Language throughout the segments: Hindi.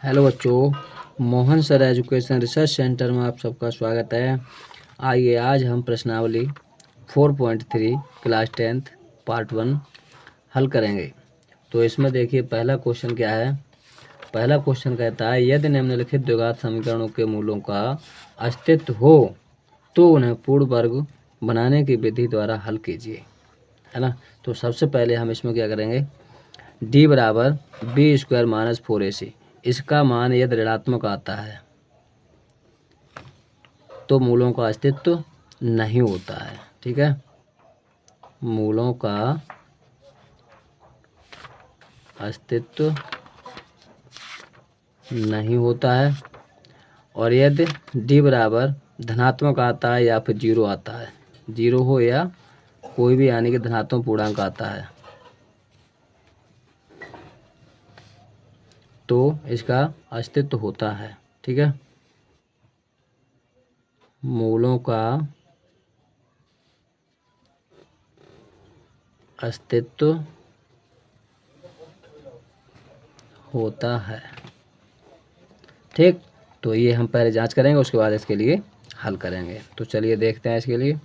हेलो बच्चों, Mohan sir education research centre में आप सबका स्वागत है। आइए आज हम प्रश्नावली 4.3 क्लास 10th पार्ट 1 हल करेंगे। तो इसमें देखिए पहला क्वेश्चन क्या है। पहला क्वेश्चन कहता है यदि निम्नलिखित द्विघात समीकरणों के मूलों का अस्तित्व हो तो उन्हें पूर्ण वर्ग बनाने की विधि द्वारा हल कीजिए, है ना। तो सबसे पहले हम इसमें क्या करेंगे, d बराबर बी स्क्वायर माइनस 4ac, इसका मान यदि ऋणात्मक आता है तो मूलों का अस्तित्व नहीं होता है। ठीक है, मूलों का अस्तित्व नहीं होता है। और यदि d बराबर धनात्मक आता है या फिर 0 आता है, 0 हो या कोई भी यानी कि धनात्मक पूर्णांक आता है तो इसका अस्तित्व होता है। ठीक है, मूलों का अस्तित्व होता है। ठीक, तो ये हम पहले जांच करेंगे, उसके बाद इसके लिए हल करेंगे। तो चलिए देखते हैं इसके लिए,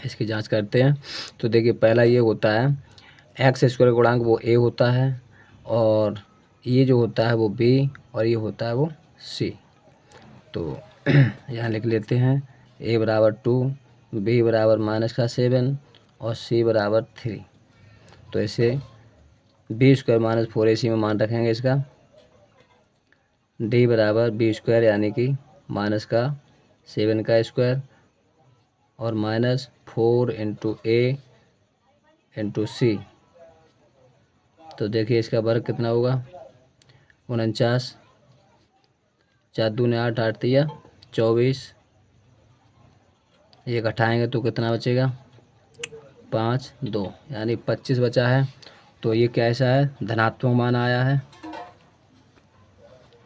इसकी जांच करते हैं। तो देखिए पहला ये होता है एक्स स्क्वायर गुणांक वो a होता है, और ये जो होता है वो b, और ये होता है वो c। तो यहाँ लिख लेते हैं a बराबर 2, b बराबर -7 और c बराबर 3। तो इसे बी स्क्वायर माइनस 4ac में मान रखेंगे इसका। d बराबर बी स्क्वायर यानी कि -7 का स्क्वायर और -4 × a × c। तो देखिए इसका वर्ग कितना होगा, 49, 4 दूने 8, 8 तिया 24, ये घटाएंगे तो कितना बचेगा 5, 2 यानी 25 बचा है। तो ये कैसा है, धनात्मक मान आया है,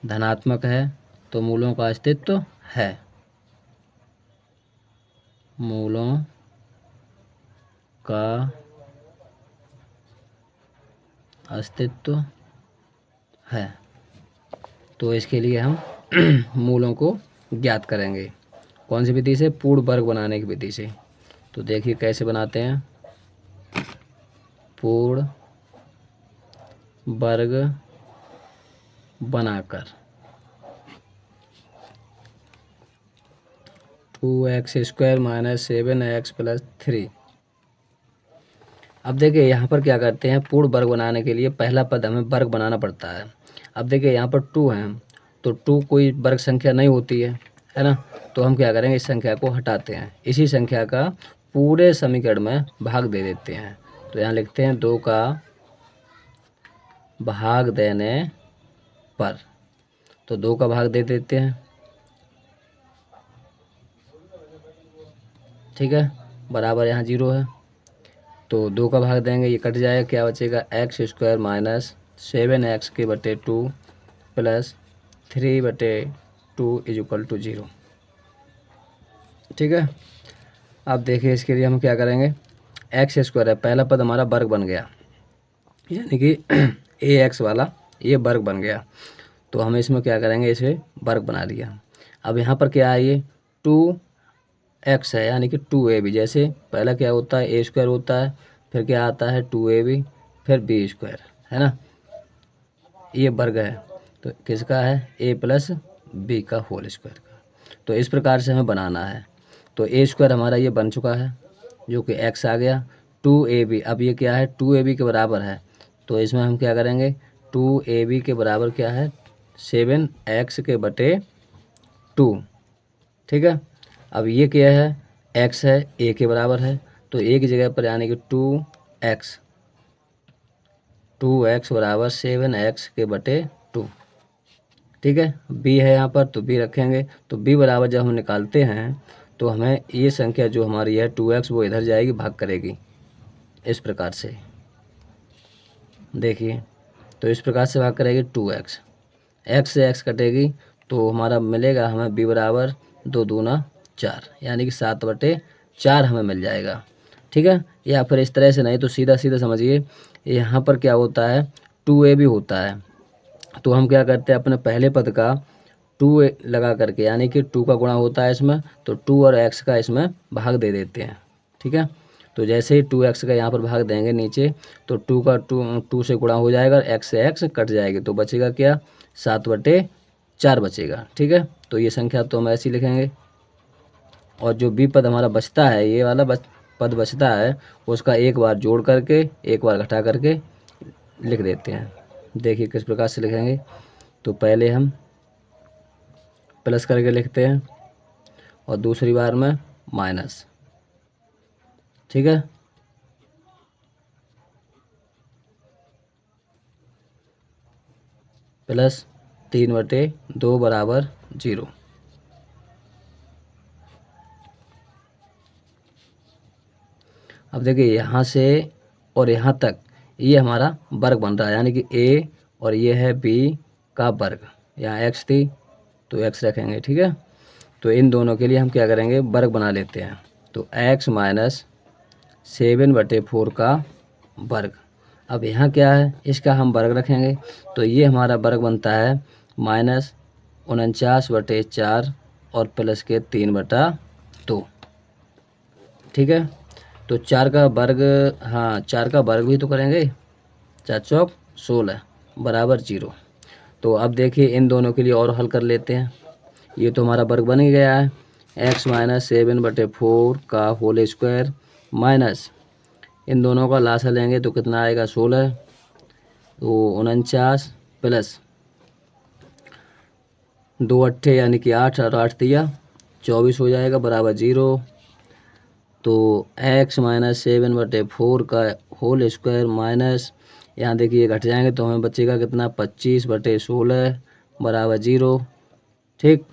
धनात्मक है, तो मूलों का अस्तित्व है, मूलों का अस्तित्व है। तो इसके लिए हम मूलों को ज्ञात करेंगे, कौन सी विधि से, पूर्ण वर्ग बनाने की विधि से। तो देखिए कैसे बनाते हैं, पूर्ण वर्ग बनाकर 2x² - 7x + 3। अब देखिए यहाँ पर क्या करते हैं, पूर्ण वर्ग बनाने के लिए पहला पद हमें वर्ग बनाना पड़ता है। अब देखिए यहाँ पर 2 है, तो 2 कोई वर्ग संख्या नहीं होती है ना। तो हम क्या करेंगे, इस संख्या को हटाते हैं, इसी संख्या का पूरे समीकरण में भाग दे देते हैं। तो यहाँ लिखते हैं 2 का भाग देने पर, तो 2 का भाग दे देते हैं। ठीक है, बराबर यहाँ 0 है, तो 2 का भाग देंगे, ये कट जाएगा, क्या बचेगा x² - 7x/2 + 3/2 = 0। ठीक है, अब देखिए इसके लिए हम क्या करेंगे, x² है, पहला पद हमारा वर्ग बन गया, यानी कि ax वाला ये वर्ग बन गया। तो हम इसमें क्या करेंगे, इसे वर्ग बना लिया। अब यहाँ पर क्या है, ये 2x है, यानी कि 2ab। जैसे पहला क्या होता है, a² होता है, फिर क्या आता है 2ab, फिर b², है ना। ये वर्ग है, तो किसका है, a + b का होल स्क्वायर का। तो इस प्रकार से हमें बनाना है। तो a² हमारा ये बन चुका है, जो कि x आ गया। 2ab, अब ये क्या है, 2ab के बराबर है, तो इसमें हम क्या करेंगे, 2ab के बराबर क्या है, 7x/2। ठीक है, अब ये क्या है, x है, a के बराबर है, तो a की जगह पर यानी कि 2x बराबर 7x/2। ठीक है, b है यहाँ पर, तो b रखेंगे। तो b बराबर जब हम निकालते हैं तो हमें ये संख्या जो हमारी है 2x वो इधर जाएगी, भाग करेगी इस प्रकार से। देखिए, तो इस प्रकार से भाग करेगी 2x, x से x कटेगी, तो हमारा मिलेगा हमें b बराबर 2 दूना 4, यानी कि 7/4 हमें मिल जाएगा। ठीक है, या फिर इस तरह से नहीं तो सीधा सीधा समझिए, यहाँ पर क्या होता है, 2ab होता है, तो हम क्या करते हैं, अपने पहले पद का 2 लगा करके, यानी कि 2 का गुणा होता है इसमें, तो 2 और x का इसमें भाग दे देते हैं। ठीक है, तो जैसे ही 2x का यहाँ पर भाग देंगे नीचे, तो 2 का 2 से गुणा हो जाएगा, x से x कट जाएगी, तो बचेगा क्या, 7/4 बचेगा। ठीक है, तो ये संख्या तो हम ऐसी लिखेंगे। और जो बी पद हमारा बचता है, ये वाला पद बचता है, उसका एक बार जोड़ करके एक बार घटा करके लिख देते हैं। देखिए किस प्रकार से लिखेंगे। तो पहले हम प्लस करके लिखते हैं और दूसरी बार में माइनस। ठीक है, प्लस 3/2 बराबर 0। अब देखिए यहाँ से और यहाँ तक ये हमारा वर्ग बन रहा है, यानी कि a और ये है b का वर्ग। यहाँ x थी तो x रखेंगे। ठीक है, तो इन दोनों के लिए हम क्या करेंगे, वर्ग बना लेते हैं। तो x - 7/4 का वर्ग। अब यहाँ क्या है, इसका हम वर्ग रखेंगे, तो ये हमारा वर्ग बनता है -49/4 और प्लस के 3/2। ठीक है, तो 4 का वर्ग, हाँ 4 का वर्ग भी तो करेंगे, 4 चौक 16 बराबर 0। तो अब देखिए इन दोनों के लिए और हल कर लेते हैं। ये तो हमारा वर्ग बन ही गया है, x - 7/4 का होल स्क्वायर माइनस, इन दोनों का लासा लेंगे तो कितना आएगा, 16, तो 49 प्लस 2 अट्ठे यानी कि 8 और 8 दिया 24 हो जाएगा बराबर 0। तो x - 7/4 का होल स्क्वायर माइनस, यहाँ देखिए घट जाएंगे तो हमें बचेगा कितना, 25/16 बराबर 0। ठीक,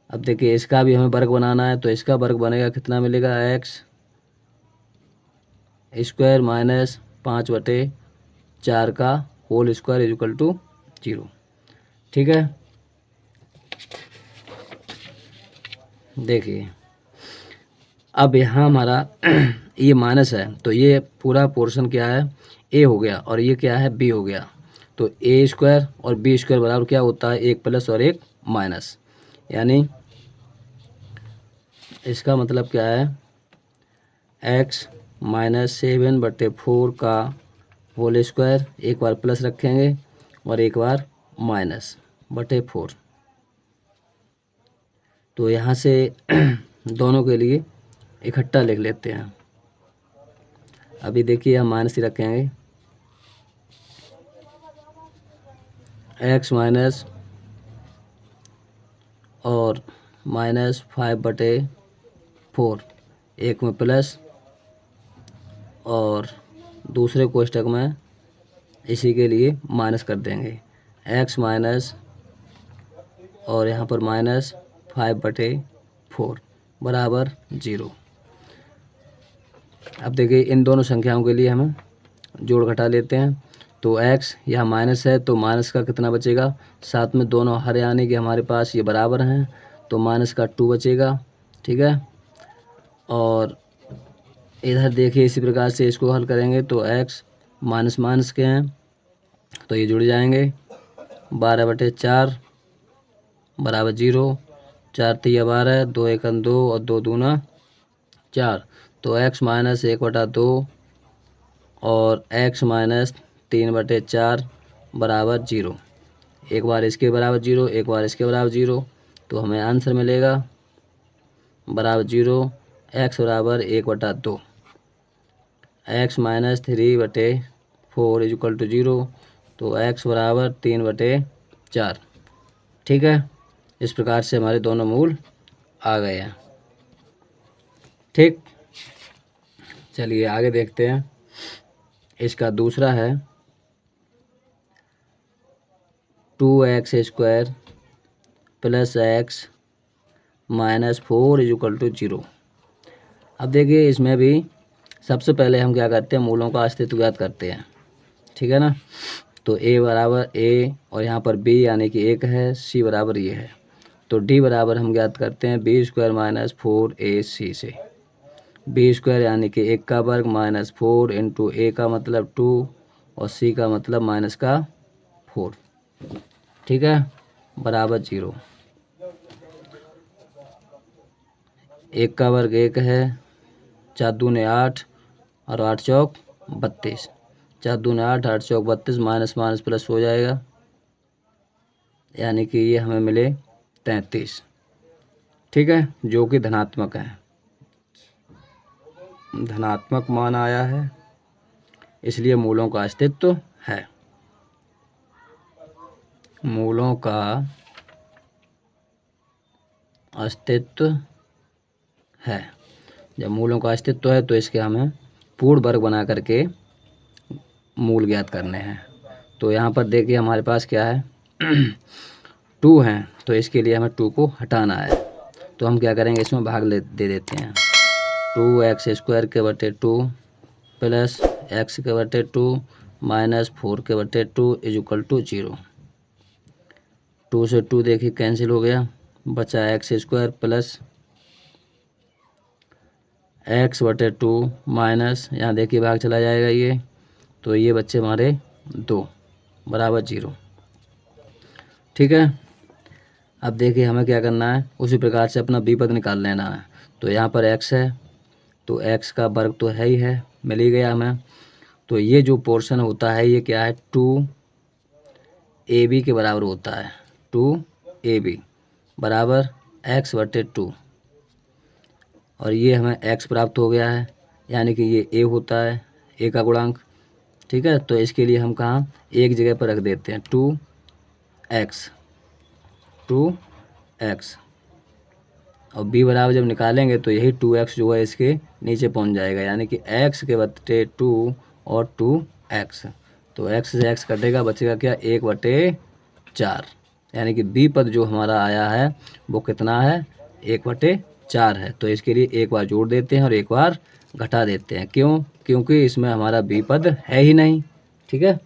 अब देखिए इसका भी हमें वर्ग बनाना है, तो इसका वर्ग बनेगा, कितना मिलेगा, x स्क्वायर माइनस 5/4 का होल स्क्वायर इक्वल टू 0। ठीक है, देखिए अब यहाँ हमारा ये माइनस है, तो ये पूरा पोर्शन क्या है, a हो गया, और ये क्या है, b हो गया। तो a स्क्वायर और b स्क्वायर बराबर क्या होता है, एक प्लस और एक माइनस, यानी इसका मतलब क्या है, x - 7/4 का होल स्क्वायर, एक बार प्लस रखेंगे और एक बार -/4। तो यहाँ से दोनों के लिए इकट्ठा लिख लेते हैं। अभी देखिए हम माइनस ही रखेंगे, x माइनस और -5/4, एक में प्लस और दूसरे कोष्ठक में इसी के लिए माइनस कर देंगे, x माइनस और यहाँ पर -5/4 बराबर 0। अब देखिए इन दोनों संख्याओं के लिए हम जोड़ घटा लेते हैं। तो x यहाँ माइनस है, तो माइनस का कितना बचेगा, साथ में दोनों हर, यानी कि हमारे पास ये बराबर हैं, तो माइनस का 2 बचेगा। ठीक है, और इधर देखिए इसी प्रकार से इसको हल करेंगे, तो x माइनस माइनस के हैं तो ये जुड़ जाएंगे, 12/4 बराबर 0, 4 तिया 12, 2 एकम 2 और 2 दूना 4, तो x - 1/2 और x - 3/4 बराबर 0। एक बार इसके बराबर 0, एक बार इसके बराबर 0, तो हमें आंसर मिलेगा बराबर 0, x बराबर 1/2, x - 3/4 इक्वल टू 0, तो x बराबर 3/4। ठीक है, इस प्रकार से हमारे दोनों मूल आ गए हैं। ठीक, चलिए आगे देखते हैं। इसका दूसरा है 2x square plus x -4 equal to 0। अब देखिए इसमें भी सबसे पहले हम क्या करते हैं, मूलों का अस्तित्व ज्ञात करते हैं। ठीक है ना, तो a बराबर a और यहाँ पर b यानी कि 1 है, c बराबर ये है, तो d बराबर हम ज्ञात करते हैं b स्क्वायर -4ac से। b स्क्वायर यानी कि 1 का वर्ग -4 इंटू a का मतलब 2 और c का मतलब -4। ठीक है, बराबर 0। 1 का वर्ग 1 है, 4 दूने 8 और 8 चौक 32, 4 दूने 8, 8 चौक 32, माइनस माइनस प्लस हो जाएगा, यानी कि ये हमें मिले 33। ठीक है, जो कि धनात्मक है, धनात्मक मान आया है, इसलिए मूलों का अस्तित्व है। मूलों का अस्तित्व है। जब मूलों का अस्तित्व है तो इसके हमें पूर्ण वर्ग बना करके मूल ज्ञात करने हैं। तो यहाँ पर देखिए हमारे पास क्या है 2 हैं, तो इसके लिए हमें 2 को हटाना है। तो हम क्या करेंगे, इसमें भाग दे देते हैं। 2x² के बटे 2 प्लस x के बटे 2 माइनस 4 के बटे 2 इज इक्वल टू 0। 2 से 2 देखिए कैंसिल हो गया, बचा x² प्लस x बटे 2 माइनस, यहाँ देखिए भाग चला जाएगा ये, तो ये बच्चे हमारे 2 बराबर 0। ठीक है, अब देखिए हमें क्या करना है, उसी प्रकार से अपना b पद निकाल लेना है। तो यहाँ पर x है, तो x का वर्ग तो है ही है, मिल ही गया हमें। तो ये जो पोर्शन होता है ये क्या है, 2ab के बराबर होता है। 2ab बराबर x बटे 2, और ये हमें x प्राप्त हो गया है, यानी कि ये a होता है, a का गुणांक। ठीक है, तो इसके लिए हम कहाँ एक जगह पर रख देते हैं 2x, और b बराबर जब निकालेंगे तो यही 2x जो है इसके नीचे पहुंच जाएगा, यानी कि x के बटे 2 और 2x, तो x से x कटेगा, बचेगा क्या 1/4, यानी कि b पद जो हमारा आया है वो कितना है 1/4 है। तो इसके लिए एक बार जोड़ देते हैं और एक बार घटा देते हैं, क्यों, क्योंकि इसमें हमारा b पद है ही नहीं। ठीक है,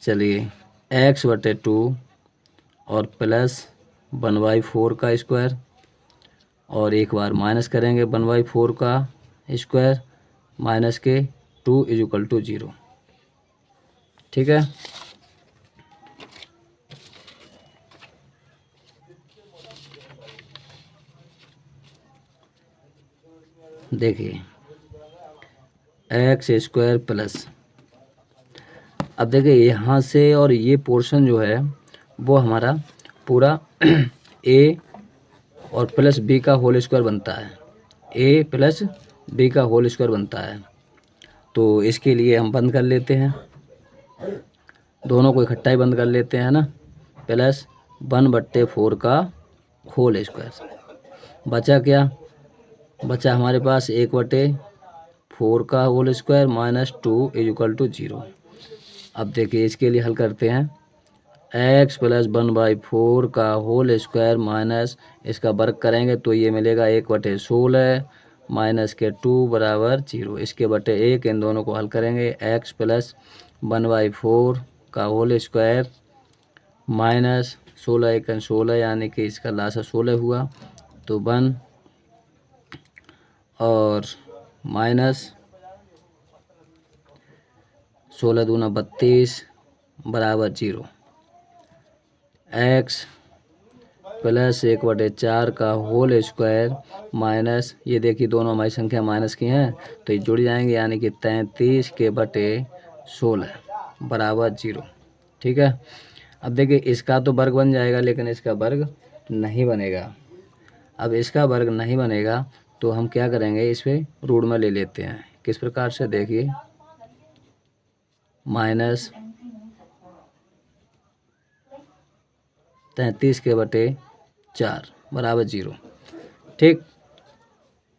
चलिए x बटे 2 और प्लस 1/4 का स्क्वायर, और एक बार माइनस करेंगे 1/4 का स्क्वायर माइनस के 2 इज इक्वल टू 0। ठीक है, देखिए x² प्लस, अब देखिए यहाँ से और ये पोर्शन जो है वो हमारा पूरा a और प्लस b का होल स्क्वायर बनता है, a प्लस b का होल स्क्वायर बनता है। तो इसके लिए हम बंद कर लेते हैं, दोनों को इकट्ठा ही बंद कर लेते हैं ना, प्लस 1/4 का होल स्क्वायर, बचा क्या, बचा हमारे पास 1/4 का whole square minus 2 is equal to 0। अब देखिए इसके लिए हल करते हैं, x प्लस 1/4 का होल स्क्वायर माइनस इसका वर्ग करेंगे तो ये मिलेगा 1/16 माइनस के 2 बराबर 0, इसके बटे 1, इन दोनों को हल करेंगे, x प्लस 1/4 का होल स्क्वायर माइनस 16 1 16, यानी कि इसका लासा 16 हुआ, तो 1 और माइनस 16 दूना 32 बराबर 0। x प्लस 1/4 का होल स्क्वायर माइनस, ये देखिए दोनों हमारी संख्या माइनस की हैं तो ये जुड़ जाएंगे, यानी कि 33 के बटे 16 बराबर 0। ठीक है, अब देखिए इसका तो वर्ग बन जाएगा लेकिन इसका वर्ग नहीं बनेगा। अब इसका वर्ग नहीं बनेगा तो हम क्या करेंगे, इस पर रूट में ले लेते हैं। किस प्रकार से, देखिए माइनस 33 के बटे 4 बराबर 0। ठीक,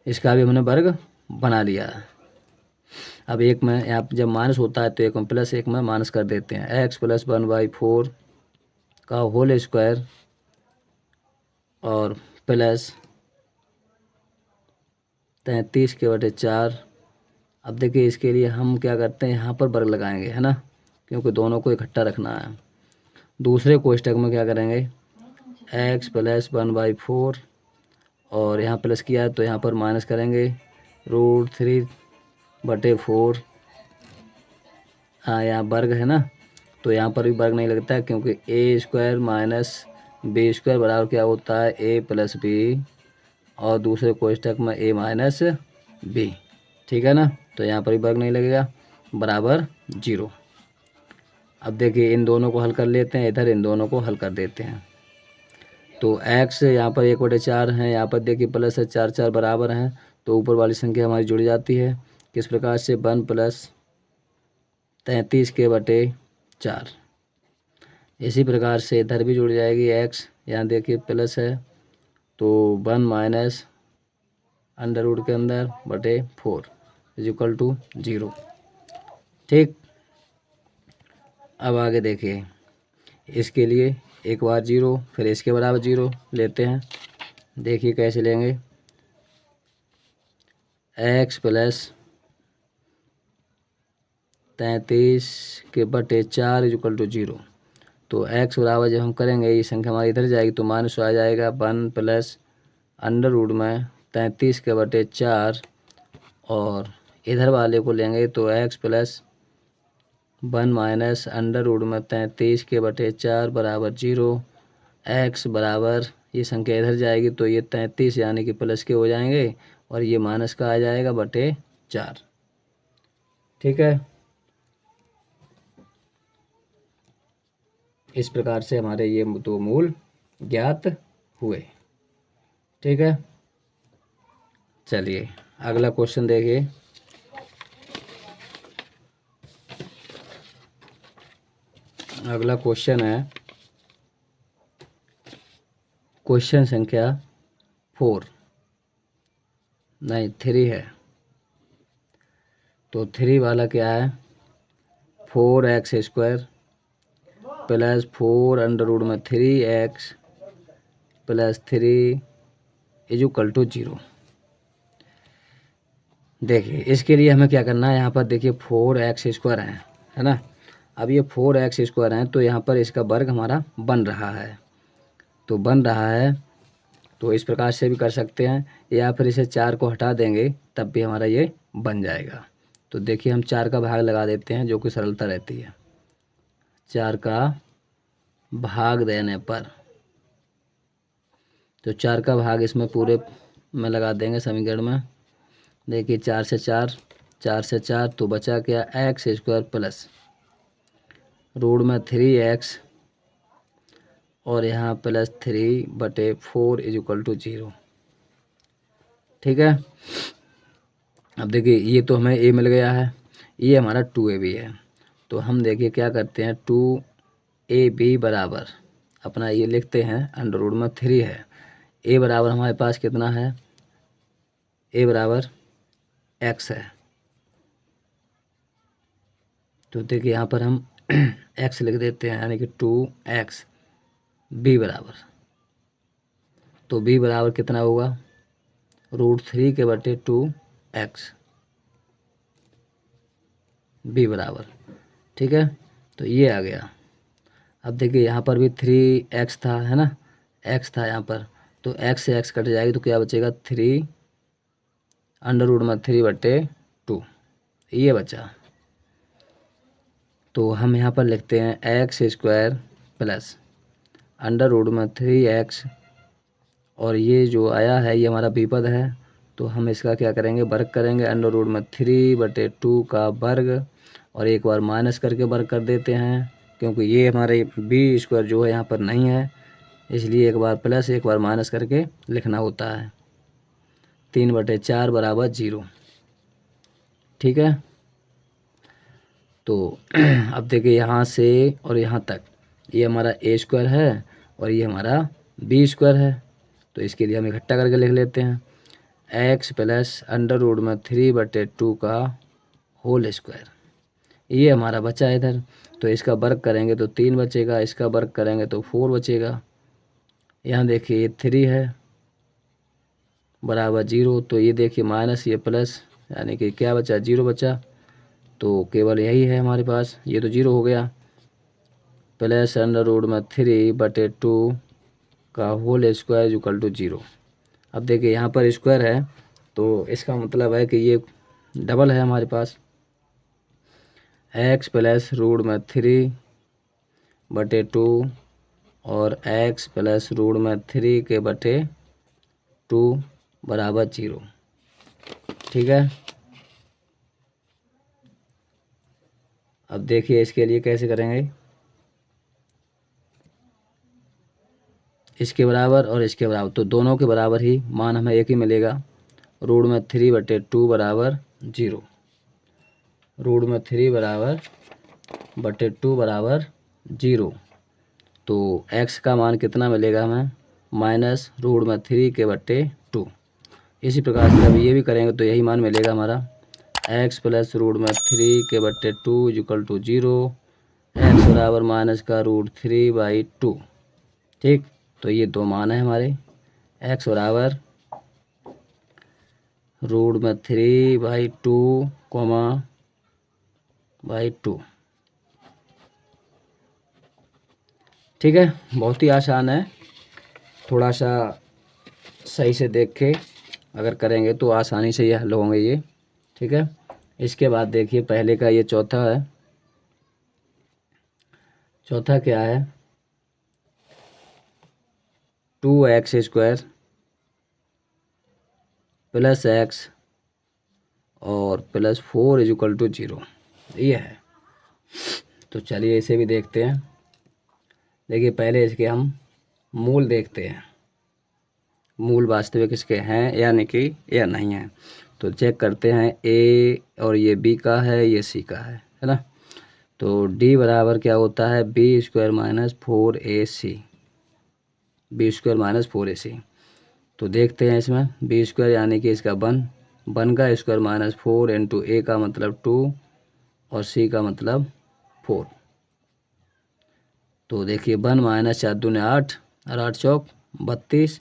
इसका भी हमने वर्ग बना लिया है। अब एक में यहाँ जब माइनस होता है तो एक में प्लस, एक में माइनस कर देते हैं, x प्लस 1/4 का होल स्क्वायर और प्लस 33 के बटे 4। अब देखिए इसके लिए हम क्या करते हैं, यहाँ पर वर्ग लगाएंगे, है ना, क्योंकि दोनों को इकट्ठा रखना है। दूसरे कोष्टक में क्या करेंगे, x प्लस 1/4 और यहाँ प्लस किया है तो यहाँ पर माइनस करेंगे, √3/4, हाँ यहाँ वर्ग है ना, तो यहाँ पर भी वर्ग नहीं लगता है, क्योंकि ए स्क्वायर माइनस बी स्क्वायर बराबर क्या होता है, ए प्लस बी, और दूसरे कोष्ठक में ए माइनस बी। ठीक है ना, तो यहाँ पर भी वर्ग नहीं लगेगा, बराबर 0। अब देखिए इन दोनों को हल कर लेते हैं, इधर इन दोनों को हल कर देते हैं। तो x यहाँ पर 1/4 है, यहाँ पर देखिए प्लस है, 4 4 बराबर हैं, तो ऊपर वाली संख्या हमारी जुड़ जाती है। किस प्रकार से, 1 + 33/4। इसी प्रकार से इधर भी जुड़ जाएगी x, यहाँ देखिए प्लस है, तो 1 माइनस अंडर रूट के अंदर बटे 4 = 0। ठीक, अब आगे देखिए, इसके लिए एक बार 0, फिर इसके बराबर 0 लेते हैं। देखिए कैसे लेंगे, x + 33/4 = 0। तो x बराबर जब हम करेंगे, ये संख्या हमारी इधर जाएगी तो माइनस आ जाएगा, 1 + अंडर रूट में 33/4, और इधर वाले को लेंगे तो x + 1 माइनस अंडर रूट में 33/4 बराबर 0। x बराबर, ये संख्या इधर जाएगी तो ये 33 यानी कि प्लस के हो जाएंगे, और ये माइनस का आ जाएगा बटे 4। ठीक है, इस प्रकार से हमारे ये दो मूल ज्ञात हुए। ठीक है, चलिए अगला क्वेश्चन देखिए। अगला क्वेश्चन है क्वेश्चन संख्या 4 नहीं 3 है। तो 3 वाला क्या है, 4x² + 4 अंडर रूट में 3x + 3 = 0। देखिए इसके लिए हमें क्या करना है, यहाँ पर देखिए 4x² है ना। अब ये 4x² हैं, तो यहाँ पर इसका वर्ग हमारा बन रहा है, तो बन रहा है, तो इस प्रकार से भी कर सकते हैं, या फिर इसे 4 को हटा देंगे तब भी हमारा ये बन जाएगा। तो देखिए हम 4 का भाग लगा देते हैं, जो कि सरलता रहती है। 4 का भाग देने पर, तो 4 का भाग इसमें पूरे में लगा देंगे समीकरण में। देखिए 4 से 4, 4 से 4, तो बचा क्या, x² प्लस रूट में 3x, और यहाँ +3/4 = 0। ठीक है, अब देखिए ये तो हमें a मिल गया है, ये हमारा 2ab है। तो हम देखिए क्या करते हैं, 2ab बराबर अपना ये लिखते हैं, अंडर रूट में 3 है, a बराबर हमारे पास कितना है, a बराबर x है। तो देखिए यहाँ पर हम x लिख देते हैं, यानी कि 2x। b बराबर, तो b बराबर कितना होगा, √3/2x, b बराबर। ठीक है, तो ये आ गया। अब देखिए यहाँ पर भी 3x था, है ना, x था यहाँ पर, तो x से x कट जाएगी, तो क्या बचेगा, 3 अंडर रूट में 3/2 ये बचा। तो हम यहाँ पर लिखते हैं x² प्लस अंडर रूट में 3x, और ये जो आया है ये हमारा विपद है, तो हम इसका क्या करेंगे, वर्ग करेंगे, अंडर रूट में 3/2 का वर्ग, और एक बार माइनस करके वर्ग कर देते हैं, क्योंकि ये हमारे b² जो है यहाँ पर नहीं है, इसलिए एक बार प्लस एक बार माइनस करके लिखना होता है। 3/4 बराबर 0। ठीक है, तो अब देखिए यहाँ से और यहाँ तक ये हमारा a² है, और ये हमारा b² है, तो इसके लिए हम इकट्ठा करके लिख लेते हैं, x + अंडर रूट में 3/2 का होल स्क्वायर। ये हमारा बचा है इधर, तो इसका वर्ग करेंगे तो 3 बचेगा, इसका वर्ग करेंगे तो 4 बचेगा। यहाँ देखिए ये 3 है बराबर 0, तो ये देखिए माइनस ये प्लस, यानी कि क्या बचा, 0 बचा। तो केवल यही है हमारे पास, ये तो 0 हो गया, प्लस अंडर रूट में 3/2 का होल स्क्वायर = 0। अब देखिए यहाँ पर स्क्वायर है, तो इसका मतलब है कि ये डबल है हमारे पास, x + रूट में 3 बटे 2 और x प्लस रूट में 3 के बटे 2 बराबर 0। ठीक है, अब देखिए इसके लिए कैसे करेंगे, इसके बराबर और इसके बराबर, तो दोनों के बराबर ही मान हमें एक ही मिलेगा। रूट में 3 बटे 2 बराबर 0, रूट में 3 बराबर बटे 2 बराबर 0। तो x का मान कितना मिलेगा हमें, माइनस रूट में 3 के बटे 2। इसी प्रकार से अब ये भी करेंगे तो यही मान मिलेगा हमारा, x प्लस रूट में 3 के बटे 2 इक्वल टू 0, x बराबर माइनस का रूट 3/2। ठीक, तो ये दो मान है हमारे, x बराबर रूट में 3/2 कोमा बाई 2। ठीक है, बहुत ही आसान है, थोड़ा सा सही से देख के अगर करेंगे तो आसानी से ये हल होंगे ये। ठीक है, इसके बाद देखिए पहले का ये चौथा है। चौथा क्या है, 2x² प्लस x और प्लस 4 इक्वल टू 0, ये है। तो चलिए इसे भी देखते हैं। देखिए पहले इसके हम मूल देखते हैं, मूल वास्तविक इसके हैं यानी कि या नहीं है। तो चेक करते हैं, a और ये b का है, ये c का है ना। तो d बराबर क्या होता है, b² minus 4ac, b² minus 4ac। तो देखते हैं इसमें b² यानी कि इसका 1 का स्क्वायर माइनस 4 इंटू a का मतलब 2 और c का मतलब 4। तो देखिए 1 माइनस 4 दूने 8 और 8 चौक 32।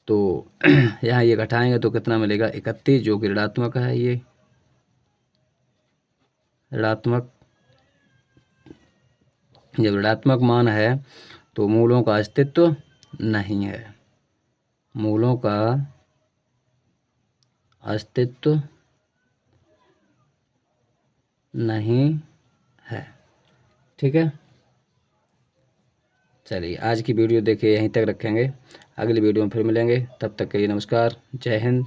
तो यहाँ ये घटाएंगे तो कितना मिलेगा, 31, जो कि ऋणात्मक है। ये ऋणात्मक, जब ऋणात्मक मान है तो मूलों का अस्तित्व नहीं है, मूलों का अस्तित्व नहीं है। ठीक है, चलिए आज की वीडियो देखिए यहीं तक रखेंगे, अगली वीडियो में फिर मिलेंगे, तब तक के लिए नमस्कार, जय हिंद।